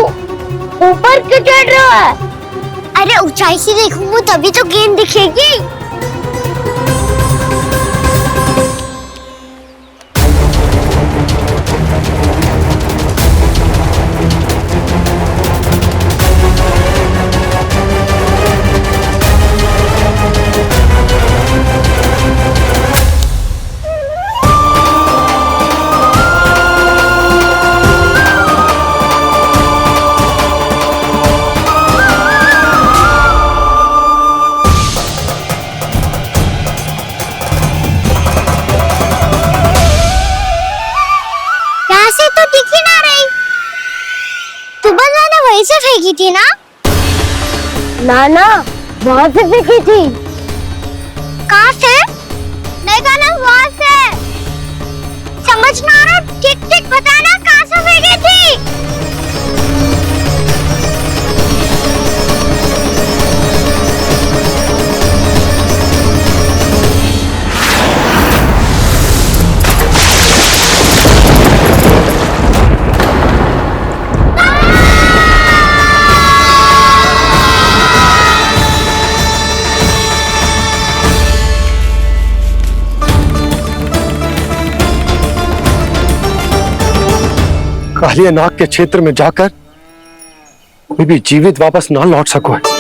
ऊपर क्यों चढ़ रहा है? अरे ऊंचाई से देखूंगा तभी तो गेंद दिखेगी। से फेंकी थी ना? ना वहां से फेंकी थी। कहां से? नहीं कहना वहां से। समझ ना आ रहा, ठीक ठीक बताना कहां से फेंकी थी? कालिया नाग के क्षेत्र में जाकर कोई भी जीवित वापस ना लौट सको है।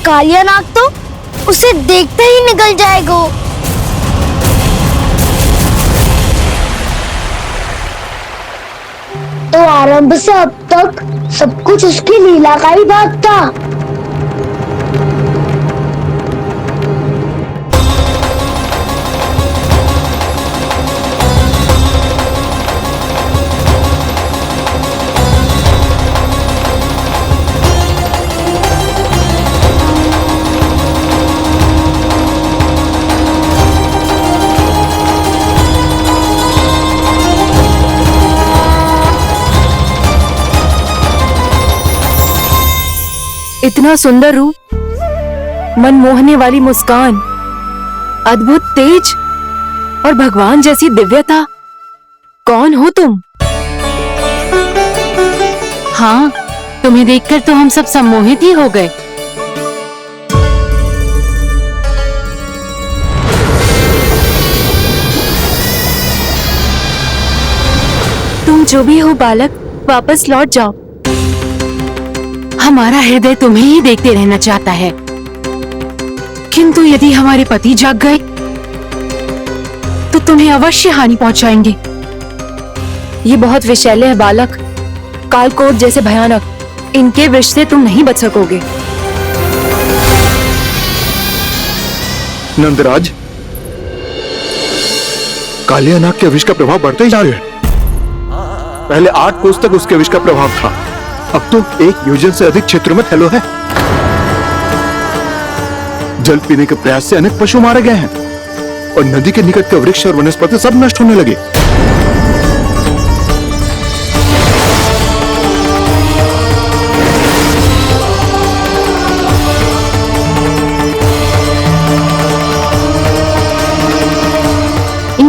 कालिया नाग तो उसे देखते ही निकल जाएगा। तो आरंभ से अब तक सब कुछ उसकी लीला का ही भाग था। इतना सुंदर रूप, मन मोहने वाली मुस्कान, अद्भुत तेज और भगवान जैसी दिव्यता। कौन हो तुम? हाँ, तुम्हें देखकर तो हम सब सम्मोहित ही हो गए। तुम जो भी हो बालक, वापस लौट जाओ। हमारा हृदय तुम्हें ही देखते रहना चाहता है, किंतु यदि हमारे पति जाग गए तो तुम्हें अवश्य हानि पहुंचाएंगे। ये बहुत विषैले है बालक, कालकोट जैसे भयानक, इनके विष से तुम नहीं बच सकोगे। नंदराज, कालिया नाग के विष का प्रभाव बढ़ते ही जा रहा है। पहले 8 कोस तक उसके विष का प्रभाव था, अब तो 1 योजन से अधिक क्षेत्र में फैलो है। जल पीने के प्रयास से अनेक पशु मारे गए हैं और नदी के निकट के वृक्ष और वनस्पति सब नष्ट होने लगे।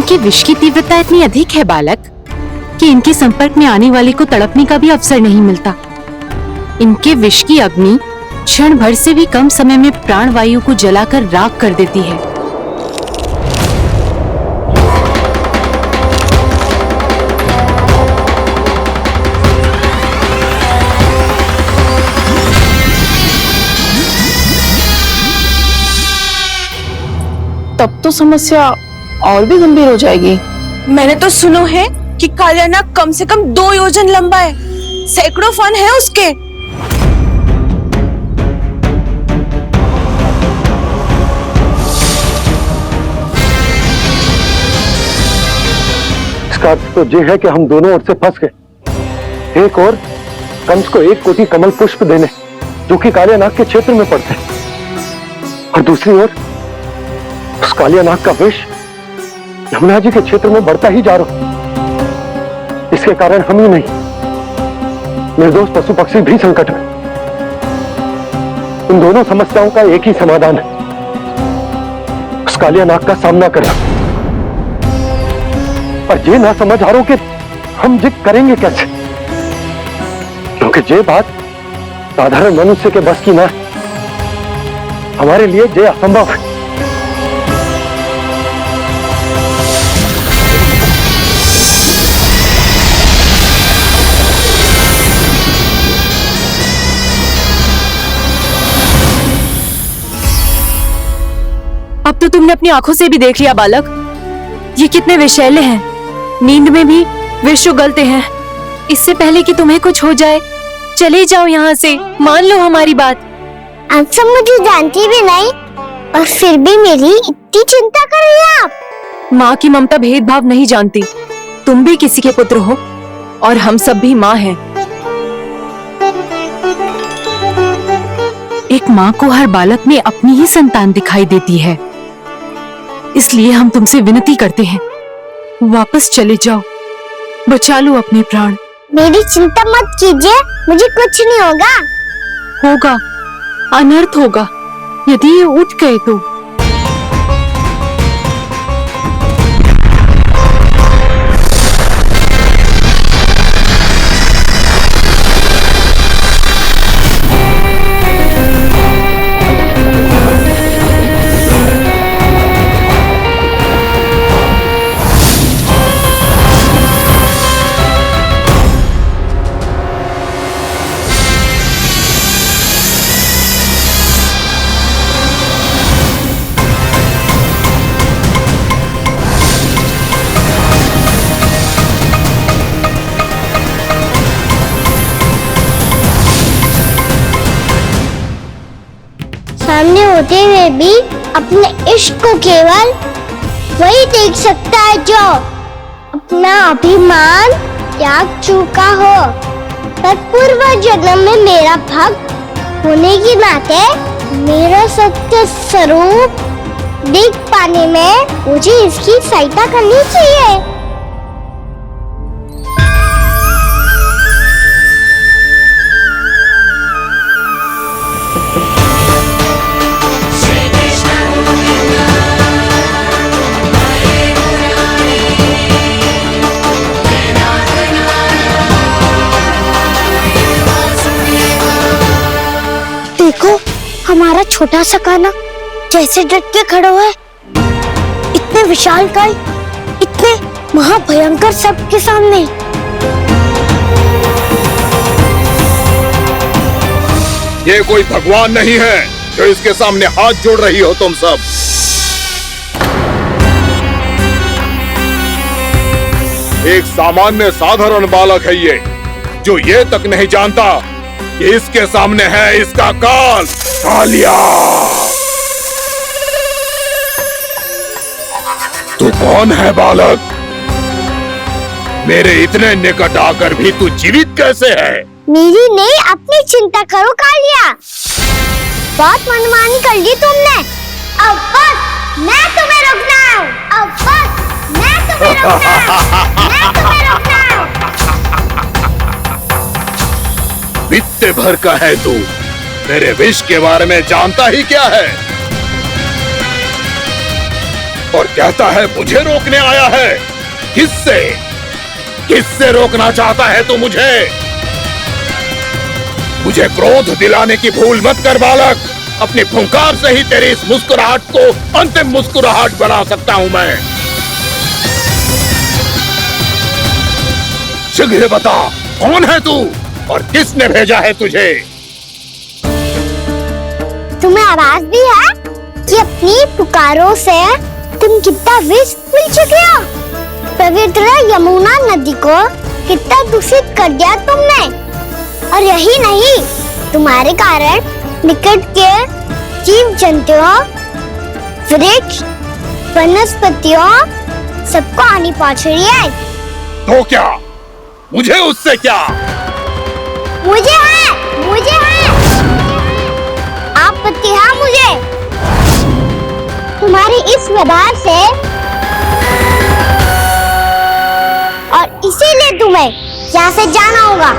इनके विष की तीव्रता इतनी अधिक है बालक कि इनके संपर्क में आने वाले को तड़पने का भी अवसर नहीं मिलता। इनके विष की अग्नि क्षण भर से भी कम समय में प्राण वायु को जलाकर राख कर देती है। तब तो समस्या और भी गंभीर हो जाएगी। मैंने तो सुनो है कि कालियानाग कम से कम 2 योजन लंबा है, सैकड़ों फन है उसके। इसका अर्थ तो ये है कि हम दोनों ओर से फंस गए। एक और कंस को 1 कोटि कमल पुष्प देने जो कि कालियानाग के क्षेत्र में पड़ते हैं, और दूसरी ओर उस कालियानाग का विष यमुना जी के क्षेत्र में बढ़ता ही जा रहा। इसके कारण हम ही नहीं, निर्दोष पशु पक्षी भी संकट में। इन दोनों समस्याओं का एक ही समाधान है, उस कालियानाग का सामना करना। पर ये ना समझ आ रहा कि हम ये करेंगे कैसे, क्योंकि ये बात साधारण मनुष्य के बस की ना है। हमारे लिए ये असंभव है। अब तो तुमने अपनी आंखों से भी देख लिया बालक, ये कितने विषैले हैं। नींद में भी विष उगलते हैं। इससे पहले कि तुम्हें कुछ हो जाए, चले जाओ यहाँ से, मान लो हमारी बात। आप सब मुझे जानती भी नहीं और फिर भी मेरी इतनी चिंता कर रही हैं आप। माँ की ममता भेदभाव नहीं जानती। तुम भी किसी के पुत्र हो और हम सब भी माँ हैं। एक माँ को हर बालक में अपनी ही संतान दिखाई देती है, इसलिए हम तुमसे विनती करते हैं, वापस चले जाओ, बचा लो अपने प्राण। मेरी चिंता मत कीजिए, मुझे कुछ नहीं होगा। होगा, अनर्थ होगा यदि ये उठ गए तो। सामने होते हुए भी अपने इश्क को केवल वही देख सकता है जो अपना अभिमान त्याग चुका हो। पर पूर्व जन्म में मेरा भक्त होने के नाते मेरा सत्य स्वरूप देख पाने में मुझे इसकी सहायता करनी चाहिए। देखो हमारा छोटा सा कान्हा जैसे डट के खड़ा हुआ है, इतने विशालकाय, इतने महाभयंकर सबके सामने। ये कोई भगवान नहीं है जो इसके सामने हाथ जोड़ रही हो तुम सब। एक सामान्य साधारण बालक है ये, जो ये तक नहीं जानता कि इसके सामने है इसका काल, कालिया। तू कौन है बालक? मेरे इतने निकट आकर भी तू जीवित कैसे है? मेरी नहीं, अपनी चिंता करो कालिया। बहुत मनमानी कर ली तुमने। अब बस मैं तुम्हें रोकना हूँ। अब बस मैं तुम्हें रोकना हूँ। मैं तुम्हें रोकना हूँ। बित्ते भर का है तू, मेरे विष के बारे में जानता ही क्या है? और कहता है मुझे रोकने आया है। किससे किससे रोकना चाहता है तू मुझे? मुझे क्रोध दिलाने की भूल मत कर बालक। अपनी फुंकार से ही तेरी इस मुस्कुराहट को अंतिम मुस्कुराहट बना सकता हूं मैं। शीघ्र बता, कौन है तू और किसने भेजा है तुझे? तुम्हें आवाज भी है कि अपनी पुकारों से तुम कितना विष भूल चुके हो। पवित्र यमुना नदी को कितना दूषित कर दिया तुमने। और यही नहीं, तुम्हारे कारण निकट के जीव जंतुओं, वृक्ष, वनस्पतियों सबको हानि पहुंच रही है। तो क्या मुझे उससे क्या? मुझे है आपत्ति है मुझे तुम्हारी इस व्यवहार से, और इसीलिए तुम्हें यहाँ से जाना होगा।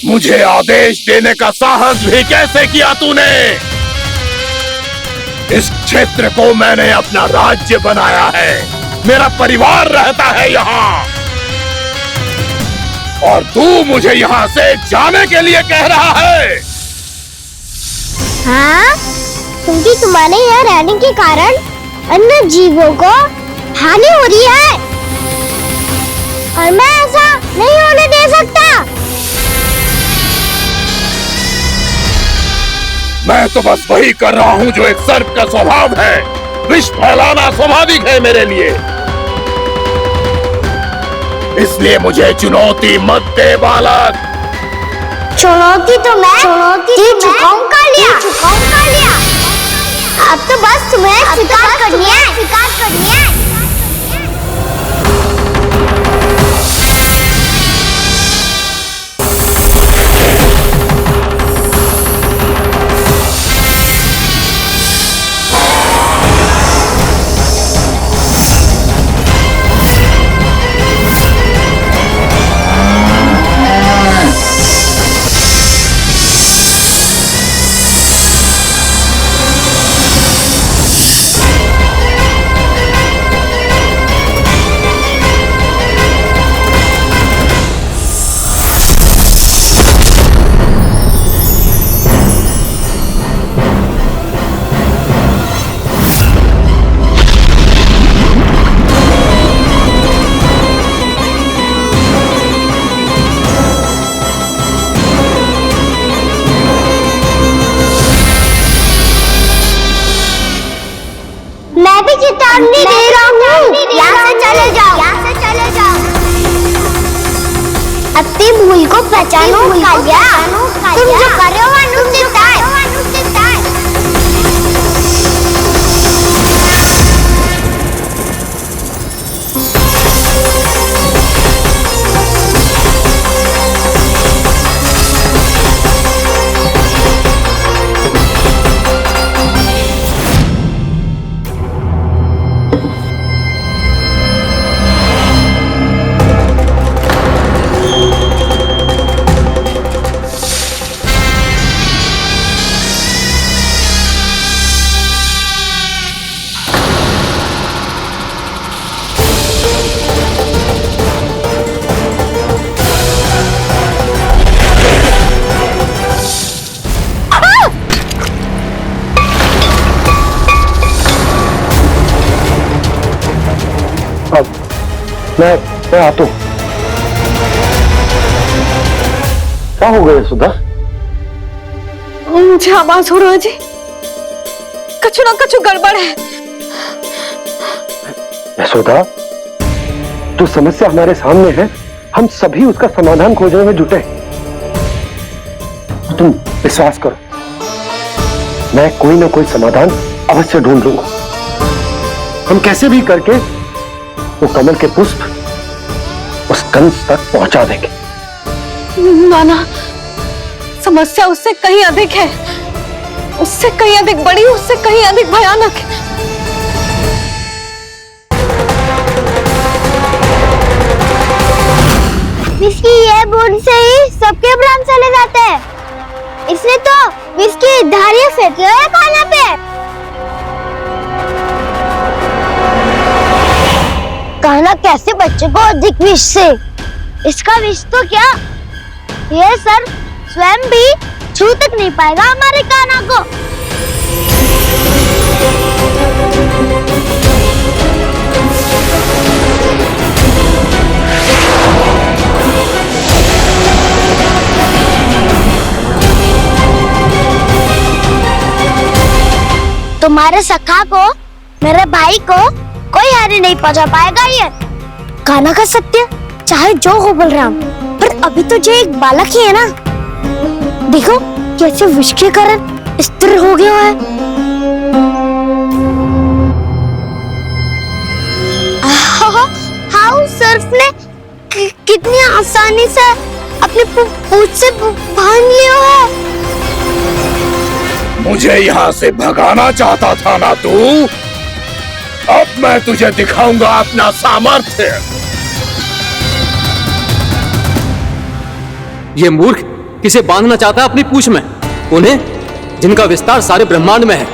मुझे आदेश देने का साहस भी कैसे किया तूने? इस क्षेत्र को मैंने अपना राज्य बनाया है, मेरा परिवार रहता है यहाँ, और तू मुझे यहाँ से जाने के लिए कह रहा है? हाँ, क्योंकि तुम्हारे यहाँ रहने के कारण अन्य जीवों को हानि हो रही है, और मैं ऐसा नहीं होने दे सकता। मैं तो बस वही कर रहा हूँ जो एक सर्प का स्वभाव है। विष फैलाना स्वाभाविक है मेरे लिए, इसलिए मुझे चुनौती मत दे बालक। चुनौती तो मैं दे चुका हूँ कालिया। अब तो बस तुम्हें स्वीकार करनी है। मैं भी चेतावनी दे रहा हूँ, यहाँ से चले जाओ। अपनी भूल को पहचानो कालिया। तुम जो कर रहे हो अनुचित है। मैं आता हूं। क्या हो गया सुधा? मुझे आवाज हो रहा है जी, कछु ना कछु गड़बड़ है। यशोदा, जो समस्या हमारे सामने है, हम सभी उसका समाधान खोजने में जुटे। तुम विश्वास करो, मैं कोई ना कोई समाधान अवश्य ढूंढ लूंगा। हम कैसे भी करके वो कमल के पुष्प उस कंस तक पहुंचा देंगे। नाना, समस्या उससे कहीं अधिक है, उससे कहीं अधिक बड़ी, उससे कहीं अधिक भयानक है। विस्की ये बूंद से ही सबके प्राण चले जाते हैं। इसने तो विस्की धारियां फेंकी है खाना पे। कान्हा कैसे बच्चे को अधिक विष से? इसका विष तो क्या, ये सर स्वयं भी छू तक नहीं पाएगा हमारे कान्हा को। तुम्हारे सखा को, मेरे भाई को कोई हानि नहीं पहुंचा पाएगा। ये कान्हा का सत्य चाहे जो हो बलराम, पर अभी तो जो एक बालक ही है ना। देखो कैसे विष के कारण स्थिर हो गया है। हाउ सर्फ ने कितनी आसानी से अपनी पूंछ से बांध लिया है। मुझे यहाँ से भगाना चाहता था ना तू? अब मैं तुझे दिखाऊंगा अपना सामर्थ्य। ये मूर्ख किसे बांधना चाहता है अपनी पूंछ में? उन्हें जिनका विस्तार सारे ब्रह्मांड में है,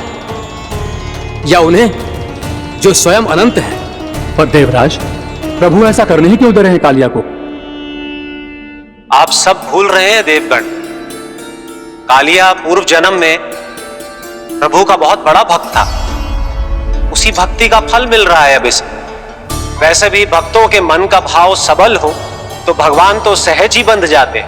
या उन्हें जो स्वयं अनंत है? पर देवराज, प्रभु ऐसा करने ही क्यों दे रहे हैं कालिया को? आप सब भूल रहे हैं देवगण, कालिया पूर्व जन्म में प्रभु का बहुत बड़ा भक्त था। उसी भक्ति का फल मिल रहा है अब इसे। वैसे भी भक्तों के मन का भाव सबल हो तो भगवान तो सहज ही बंध जाते।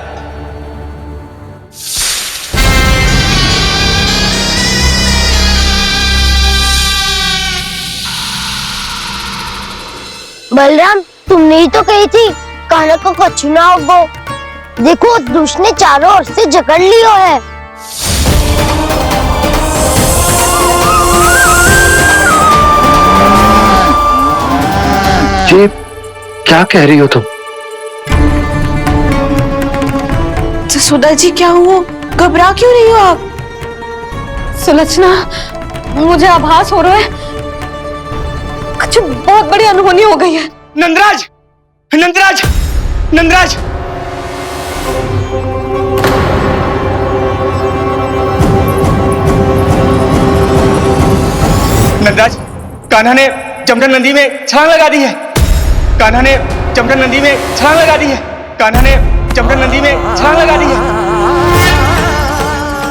बलराम, तुमने ही तो कही थी कान्हा को कछु ना होगो। देखो दुष्ट ने चारों ओर से जकड़ लियो है। जी, क्या कह रही हो तुम? सुधा जी, क्या हुआ? घबरा क्यों रही हो आप? सुलक्षणा, मुझे आभास हो रहा है कुछ बहुत बड़ी अनहोनी हो गई है। नंदराज, नंदराज, नंदराज! नंदराज, कान्हा ने जमदग्नि नदी में छलांग लगा दी है। कान्हा ने जमदग्नि नदी में छलांग लगा दी है। कान्हा ने जमदग्नि नदी में छलांग लगा दी है।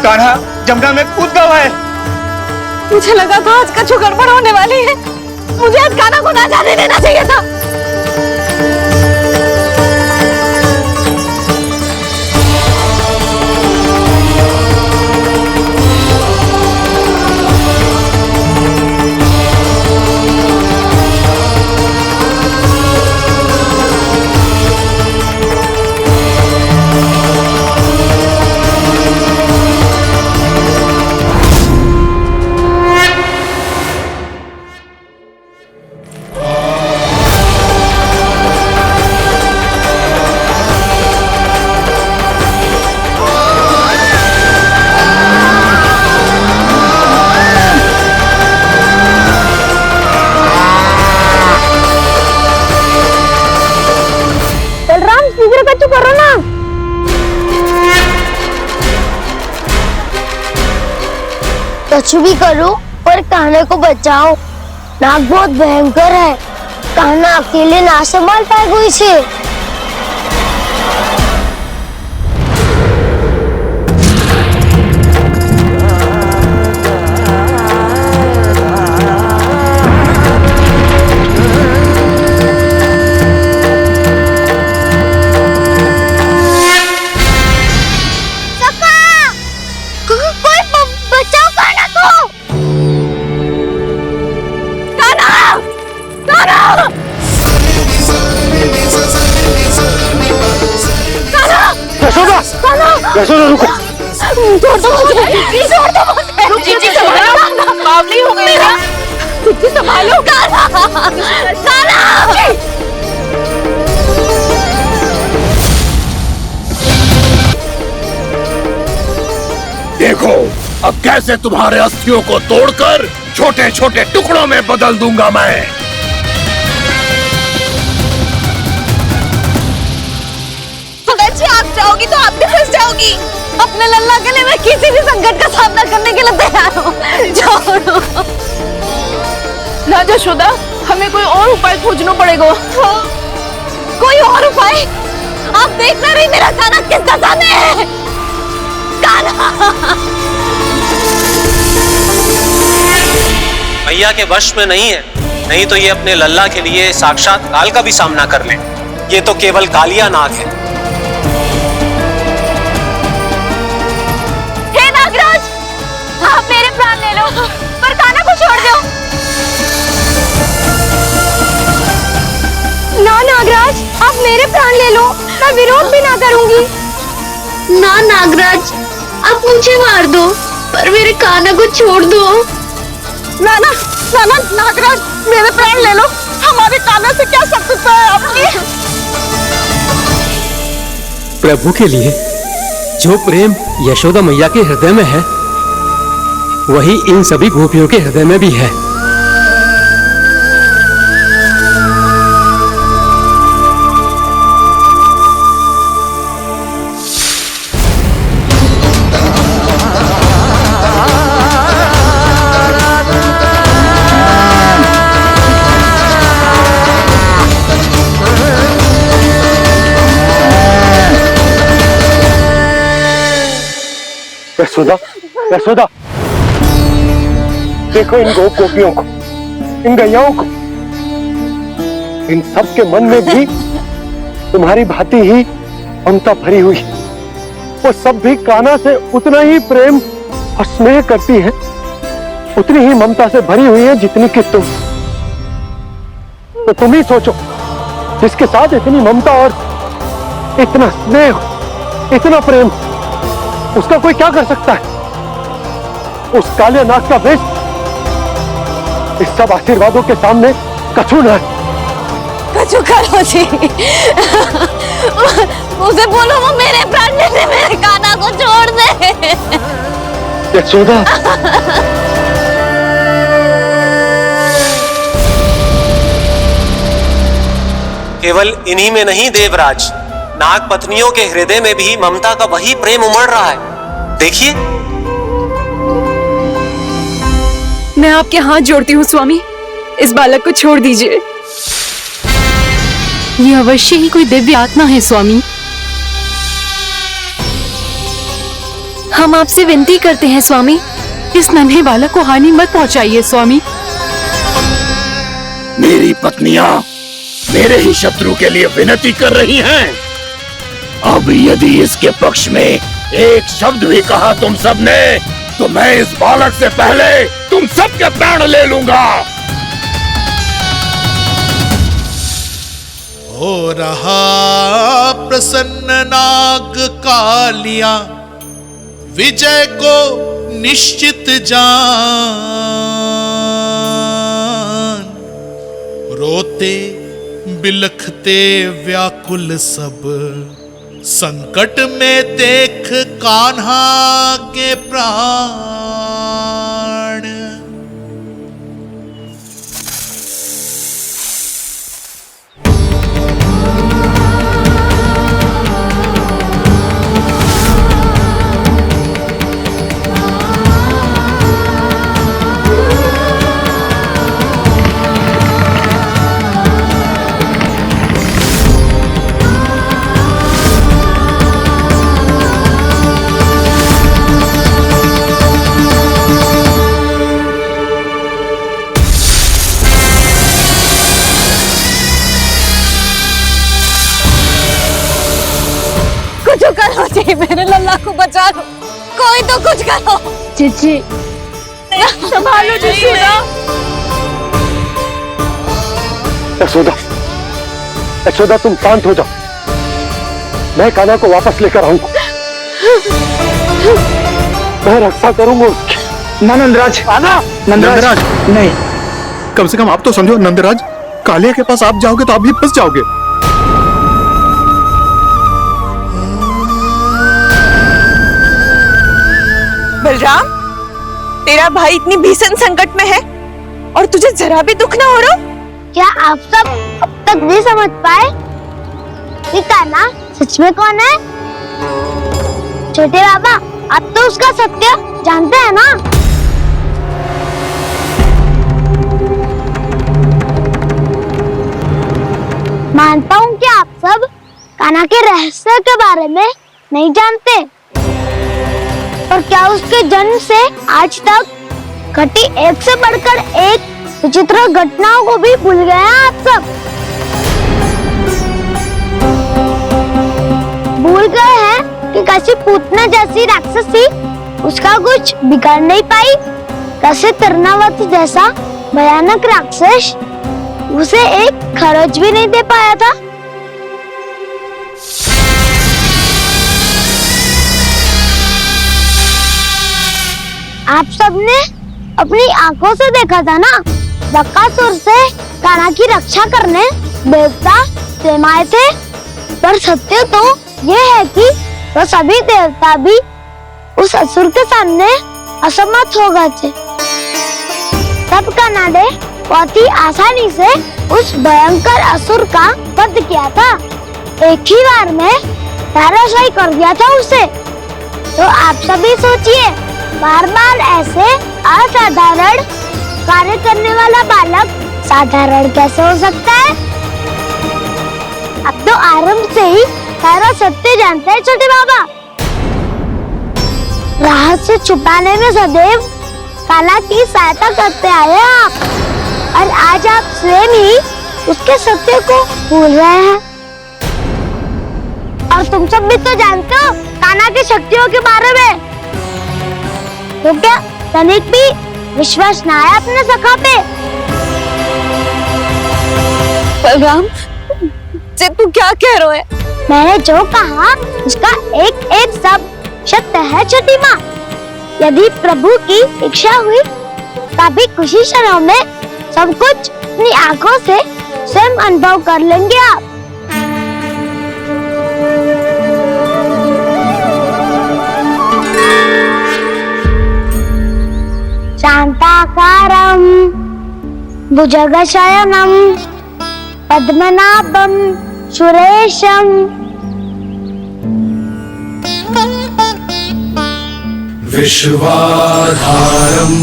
कान्हा जमुना में कूद गया है। मुझे लगा था आज कछु गड़बड़ होने वाली है। मुझे आज कान्हा को ना जाने देना चाहिए था। कुछ भी करो पर कान्हा को बचाओ। नाग बहुत भयंकर है, कान्हा अकेले ना संभाल पाएगा इसे। यशोदा रुको। छोड़ दो मुझे, छोड़ दो मुझे। रुक जी, संभालो, बावली हो गई है। जी संभालो। कान्हा, कान्हा। देखो अब कैसे तुम्हारे अस्थियों को तोड़कर छोटे छोटे टुकड़ों में बदल दूंगा मैं। जी आप जाओगी तो आप भी फंस जाओगी। अपने लल्ला के लिए मैं किसी भी संकट का सामना करने के लिए तैयार हूँ। छोड़ो। ना यशोदा, हमें कोई और उपाय खोजना पड़ेगा। कोई और उपाय? आप देख ना रही मेरा कान्हा किस दशा में है। कान्हा। मैया के वश में नहीं है, नहीं तो ये अपने लल्ला के लिए साक्षात काल का भी सामना कर ले। ये तो केवल कालिया नाग है। हे नागराज, आप मेरे प्राण ले लो पर कान्हा को छोड़ दो। ना नागराज, आप मेरे प्राण ले लो, मैं विरोध भी ना करूंगी। ना नागराज, आप मुझे मार दो पर मेरे कान्हा को छोड़ दो। ना ना ना ना नागराज, मेरे प्राण ले लो, हमारे कान्हा से क्या शत्रुता है आपकी। प्रभु के लिए जो प्रेम यशोदा मैया के हृदय में है, वही इन सभी गोपियों के हृदय में भी है। यशोदा, यशोदा, देखो इन गोपियों को, इन गैयाओं को, इन सब के मन में भी तुम्हारी भांति ही ममता भरी हुई। वो सब भी कान्हा से उतना ही प्रेम और स्नेह करती है, उतनी ही ममता से भरी हुई है जितनी कि तुम। तो तुम ही सोचो, जिसके साथ इतनी ममता और इतना स्नेह, इतना प्रेम, उसका कोई क्या कर सकता है? उस काले नाग का वेश इस सब आशीर्वादों के सामने कछु न है। कछु करो जी। उसे बोलो वो मेरे प्राण ले ले, मेरे कान्हा को छोड़ दे। यशोदा, केवल इन्हीं में नहीं देवराज, नाग पत्नियों के हृदय में भी ममता का वही प्रेम उमड़ रहा है। देखिए। मैं आपके हाथ जोड़ती हूँ स्वामी, इस बालक को छोड़ दीजिए। ये अवश्य ही कोई दिव्य आत्मा है स्वामी। हम आपसे विनती करते हैं स्वामी, इस नन्हे बालक को हानि मत पहुंचाइए स्वामी। मेरी पत्नियां मेरे ही शत्रु के लिए विनती कर रही हैं। अब यदि इसके पक्ष में एक शब्द भी कहा तुम सबने, तो मैं इस बालक से पहले तुम सबके प्राण ले लूंगा। हो रहा प्रसन्न नाग कालिया, विजय को निश्चित जान। रोते बिलखते व्याकुल सब, संकट में देख कान्हा के प्राण। कुछ करो जी, मेरे लल्ला को बचा लो, कोई तो कुछ करो। जीजी संभालो यशोदा। यशोदा, यशोदा तुम शांत हो जाओ, मैं कान्हा को वापस लेकर आऊंगा। मैं रक्षा करूंगा उसकी। ना नंदराज, नंदराज नहीं। कम से कम आप तो समझो नंदराज, कालिया के पास आप जाओगे तो आप भी फंस जाओगे। बलराम, तेरा भाई इतनी भीषण संकट में है और तुझे जरा भी दुख ना हो रहा? क्या आप सब अब तक नहीं समझ पाए कि कान्हा सच में कौन है? छोटे बाबा, आप तो उसका सत्य जानते हैं ना? मानता हूँ कि आप सब कान्हा के रहस्य के बारे में नहीं जानते, पर क्या उसके जन्म से आज तक घटी एक से बढ़कर एक विचित्र घटनाओं को भी भूल गए हैं आप सब? भूल गए हैं कि कैसी पूतना जैसी राक्षसी उसका कुछ बिगाड़ नहीं पाई, कैसे तरनावत जैसा भयानक राक्षस उसे एक खरोच भी नहीं दे पाया था। आप सबने अपनी आंखों से देखा था ना, बकासुर से कान्हा की रक्षा करने देवता स्वयं आए थे, पर सत्य तो ये है कि वो सभी देवता भी उस असुर के सामने असमर्थ हो गए थे। तब कान्हा ने बहुत ही आसानी से उस भयंकर असुर का वध किया था, एक ही बार में धराशायी कर दिया था उसे। तो आप सभी सोचिए, बार बार ऐसे असाधारण कार्य करने वाला बालक साधारण कैसे हो सकता है? अब तो आरंभ से ही सारा सत्य जानते हैं छोटे बाबा। रहस्य छुपाने में सदैव कान्हा की सहायता करते आए आप, और आज आप स्वयं ही उसके सत्य को भूल रहे हैं। और तुम सब भी तो जानते हो कान्हा की शक्तियों के बारे में, तो क्या तनिक भी विश्वास ना है अपने सखा पे? बलराम, तू क्या कह रहा है? मैंने जो कहा उसका एक एक शब्द सत्य है छोटी माँ। यदि प्रभु की इच्छा हुई तभी कुछ ही क्षणों में सब कुछ अपनी आंखों से स्वयं अनुभव कर लेंगे आप। शांताकारं भुजगशयनं पद्मनाभं सुरेशं विश्वाधारं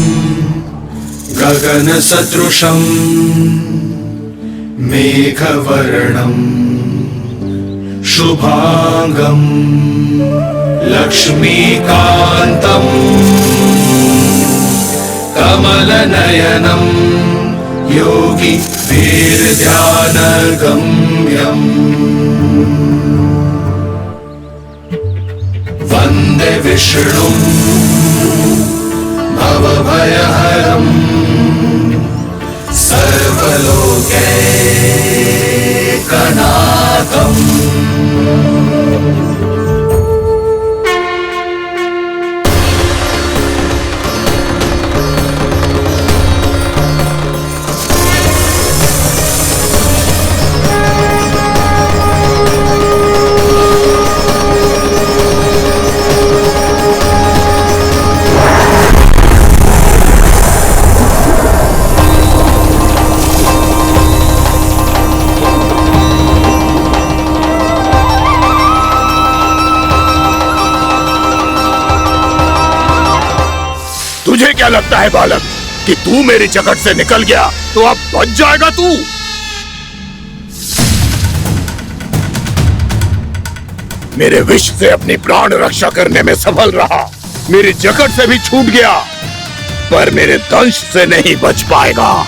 गगनसदृशं मेघवर्णं शुभांगं लक्ष्मीकान्तं कमलनयनं योगी वीरध्यानगम्यम् वन्दे विष्णुं भवभयहरं सर्वलोकैकनाथम्। तुझे क्या लगता है बालक कि तू मेरी जकड़ से निकल गया तो अब बच जाएगा तू? मेरे विष से अपनी प्राण रक्षा करने में सफल रहा, मेरी जकड़ से भी छूट गया, पर मेरे दंश से नहीं बच पाएगा।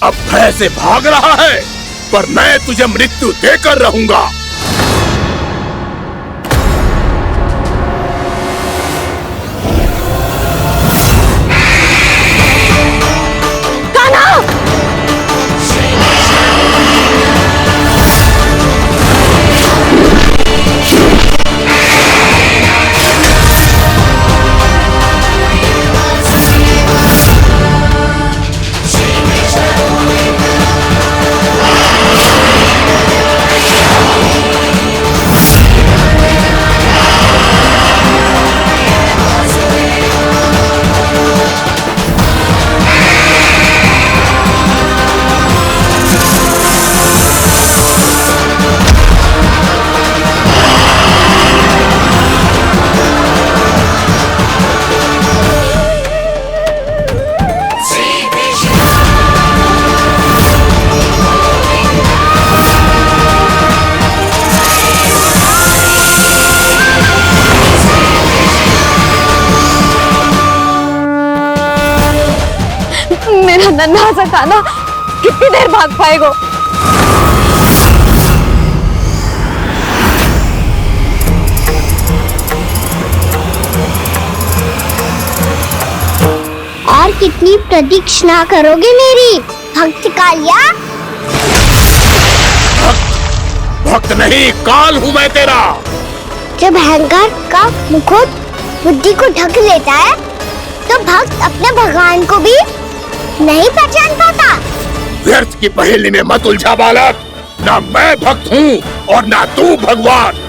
अब भय से भाग रहा है, पर मैं तुझे मृत्यु देकर रहूंगा। नन्हा सा कान्हा कितनी देर भाग पाएगा? और कितनी प्रतीक्षा करोगे मेरी भक्त कालिया? भक्त नहीं, काल हूँ मैं तेरा। जब अहंकार का मुकुट बुद्धि को ढक लेता है तो भक्त अपने भगवान को भी नहीं पहचान पाता। व्यर्थ की पहेली में मत उलझा बालक। ना मैं भक्त हूँ और ना तू भगवान।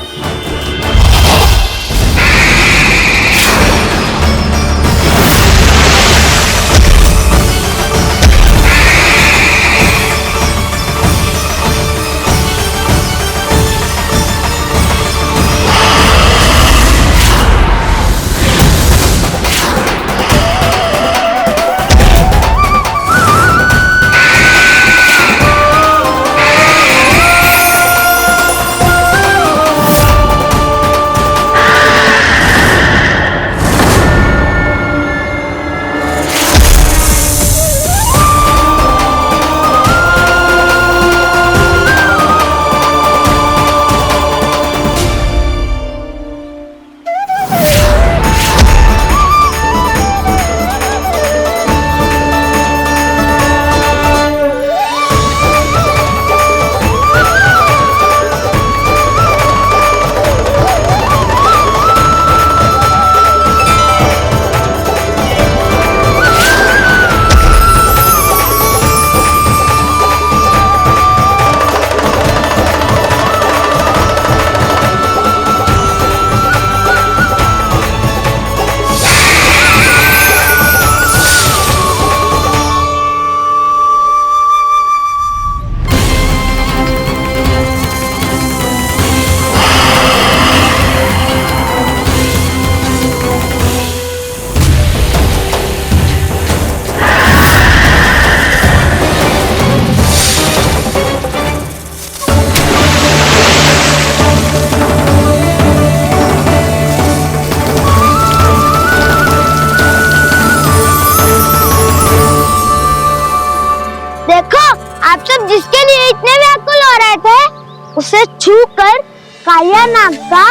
जिसके लिए इतने व्याकुल हो रहे थे, उसे छूकर कालिया नाग का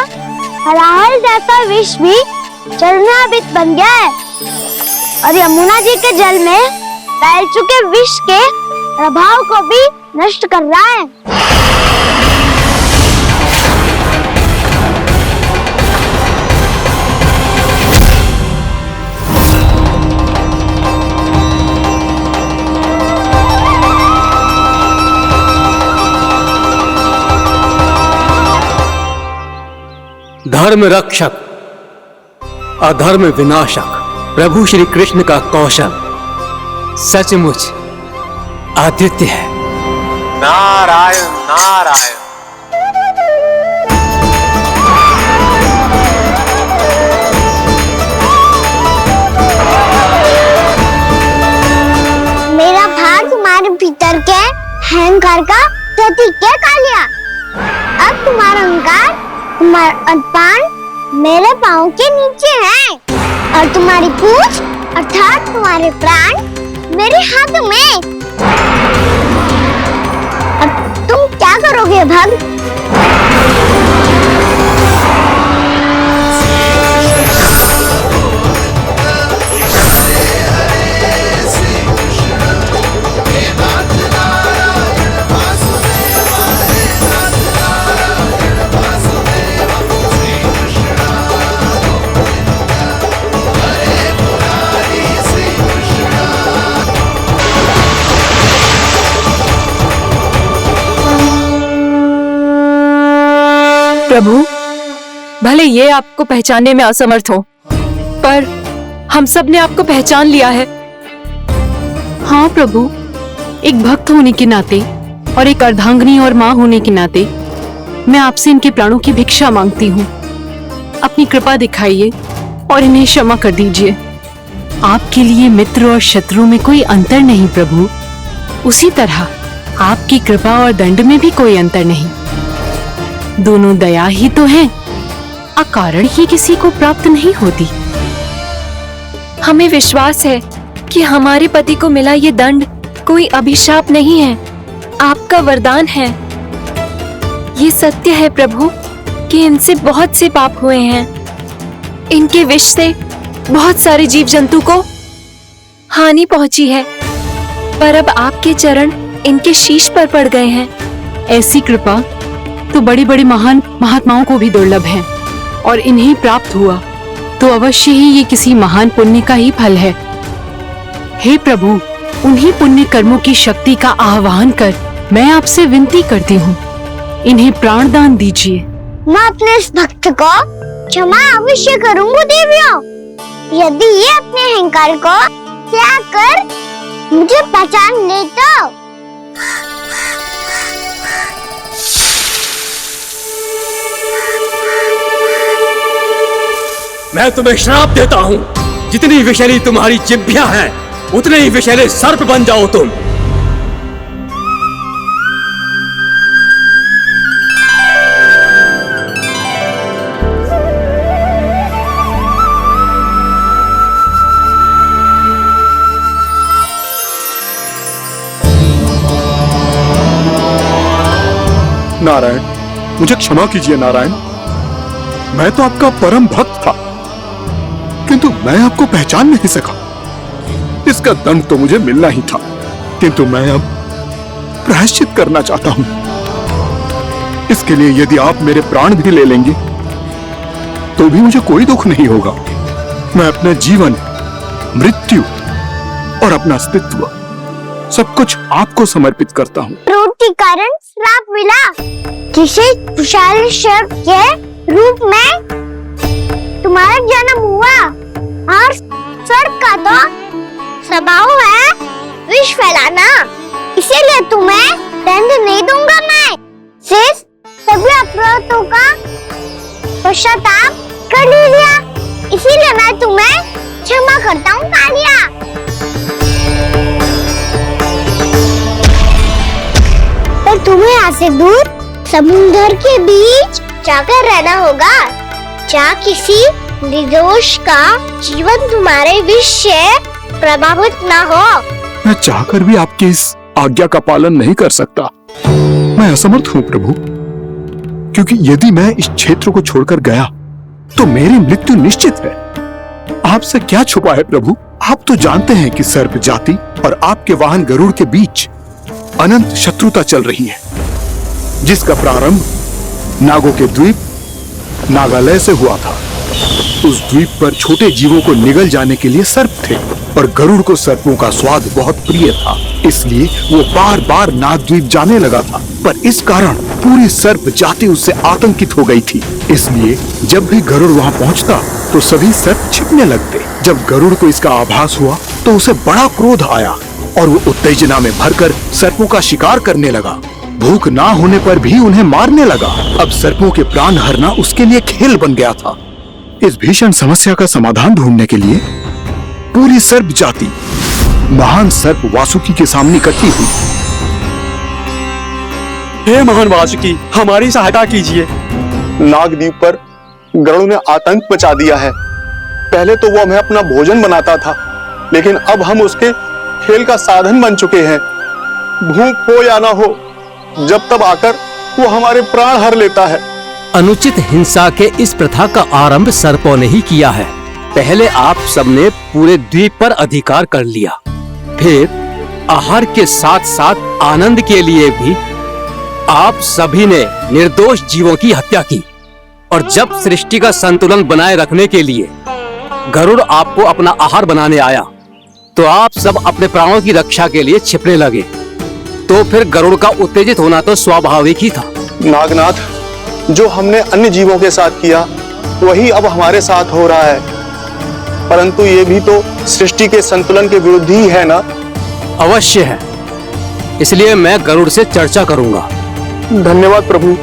हलाहल जैसा विष भी जलनाभित बन गया है और यमुना जी के जल में फैल चुके विष के प्रभाव को भी नष्ट कर रहा है। धर्म रक्षक अधर्म विनाशक प्रभु श्री कृष्ण का कौशल सचमुच अद्वितीय है। नारायण नारायण। मेरा भाग तुम्हारे भीतर के अहंकार का प्रतीक है कालिया। अब तुम्हारा अहंकार, तुम्हारा अनपान मेरे पाँव के नीचे है और तुम्हारी पूंछ अर्थात तुम्हारे प्राण मेरे हाथ में। अब तुम क्या करोगे भक्त? प्रभु, भले ये आपको पहचानने में असमर्थ हो, पर हम सब ने आपको पहचान लिया है। हाँ प्रभु, एक भक्त होने के नाते और एक अर्धांगिनी और माँ होने के नाते मैं आपसे इनके प्राणों की भिक्षा मांगती हूँ। अपनी कृपा दिखाइए और इन्हें क्षमा कर दीजिए। आपके लिए मित्र और शत्रु में कोई अंतर नहीं प्रभु, उसी तरह आपकी कृपा और दंड में भी कोई अंतर नहीं। दोनों दया ही तो है, अकारण ही किसी को प्राप्त नहीं होती। हमें विश्वास है कि हमारे पति को मिला ये दंड कोई अभिशाप नहीं है, आपका वरदान है। ये सत्य है प्रभु कि इनसे बहुत से पाप हुए हैं। इनके विष से बहुत सारे जीव जंतु को हानि पहुंची है, पर अब आपके चरण इनके शीश पर पड़ गए हैं। ऐसी कृपा तो बड़ी बड़ी महान महात्माओं को भी दुर्लभ है, और इन्हें प्राप्त हुआ तो अवश्य ही ये किसी महान पुण्य का ही फल है। हे प्रभु, उन्हीं पुण्य कर्मों की शक्ति का आह्वान कर मैं आपसे विनती करती हूँ, इन्हें प्राण दान दीजिए। मैं अपने इस भक्त को क्षमा अवश्य करूंगा देवियों, यदि ये अपने अहंकार को त्याग कर मुझे पहचान ले तो। मैं तुम्हें श्राप देता हूँ, जितनी विषैली तुम्हारी जिह्वा है उतने ही विषैले सर्प बन जाओ तुम। नारायण, मुझे क्षमा कीजिए नारायण। मैं तो आपका परम भक्त था, किंतु मैं आपको पहचान नहीं सका। इसका दंड तो मुझे मिलना ही था, किंतु मैं अब प्रायश्चित करना चाहता हूं। इसके लिए यदि आप मेरे प्राण भी ले लेंगे तो भी मुझे कोई दुख नहीं होगा। मैं अपना जीवन, मृत्यु और अपना अस्तित्व सब कुछ आपको समर्पित करता हूँ। क्रोध के कारण श्राप मिला, किसी विशाल सर्प के रूप में तुम्हारा जन्म हुआ, और सर्प का तो स्वभाव है विष फैलाना, इसीलिए तुम्हें दंड नहीं दूंगा मैं। शेष सभी अपराधों का पश्चाताप कर लिया, इसीलिए मैं तुम्हें क्षमा करता हूँ कालिया। पर तुम्हें यहाँ से दूर समुद्र के बीच जाकर रहना होगा, जहाँ किसी निर्दोष का जीवन तुम्हारे विष से प्रभावित ना हो। मैं चाहकर भी आपकी इस आज्ञा का पालन नहीं कर सकता। मैं असमर्थ हूँ प्रभु, क्योंकि यदि मैं इस क्षेत्र को छोड़कर गया तो मेरी मृत्यु निश्चित है। आपसे क्या छुपा है प्रभु, आप तो जानते हैं कि सर्प जाति और आपके वाहन गरुड़ के बीच अनंत शत्रुता चल रही है, जिसका प्रारंभ नागों के द्वीप नागालय से हुआ था। उस द्वीप पर छोटे जीवों को निगल जाने के लिए सर्प थे, और गरुड़ को सर्पों का स्वाद बहुत प्रिय था, इसलिए वो बार बार नागद्वीप जाने लगा था। पर इस कारण पूरी सर्प जाति उससे आतंकित हो गई थी, इसलिए जब भी गरुड़ वहाँ पहुँचता तो सभी सर्प छिपने लगते। जब गरुड़ को इसका आभास हुआ तो उसे बड़ा क्रोध आया, और वो उत्तेजना में भरकर सर्पों का शिकार करने लगा। भूख ना होने पर भी उन्हें मारने लगा। अब सर्पों के प्राण हरना उसके लिए खेल बन गया था। इस भीषण समस्या का समाधान ढूंढने के लिए पूरी सर्प जाति महान सर्प वासुकी के सामने इकट्ठी हुई। हे महान वासुकी, हमारी सहायता कीजिए। नागद्वीप पर गरुड़ ने आतंक मचा दिया है। पहले तो वो हमें अपना भोजन बनाता था, लेकिन अब हम उसके खेल का साधन बन चुके हैं। भूख हो या ना हो, जब तब आकर वो हमारे प्राण हर लेता है। अनुचित हिंसा के इस प्रथा का आरंभ सर्पों ने ही किया है। पहले आप सबने पूरे द्वीप पर अधिकार कर लिया, फिर आहार के साथ साथ आनंद के लिए भी आप सभी ने निर्दोष जीवों की हत्या की। और जब सृष्टि का संतुलन बनाए रखने के लिए गरुड़ आपको अपना आहार बनाने आया, तो आप सब अपने प्राणों की रक्षा के लिए छिपने लगे। तो फिर गरुड़ का उत्तेजित होना तो स्वाभाविक ही था। नागनाथ, जो हमने अन्य जीवों के साथ किया वही अब हमारे साथ हो रहा है, परंतु ये भी तो सृष्टि के संतुलन के विरुद्ध ही है ना? अवश्य है, इसलिए मैं गरुड़ से चर्चा करूंगा। धन्यवाद प्रभु।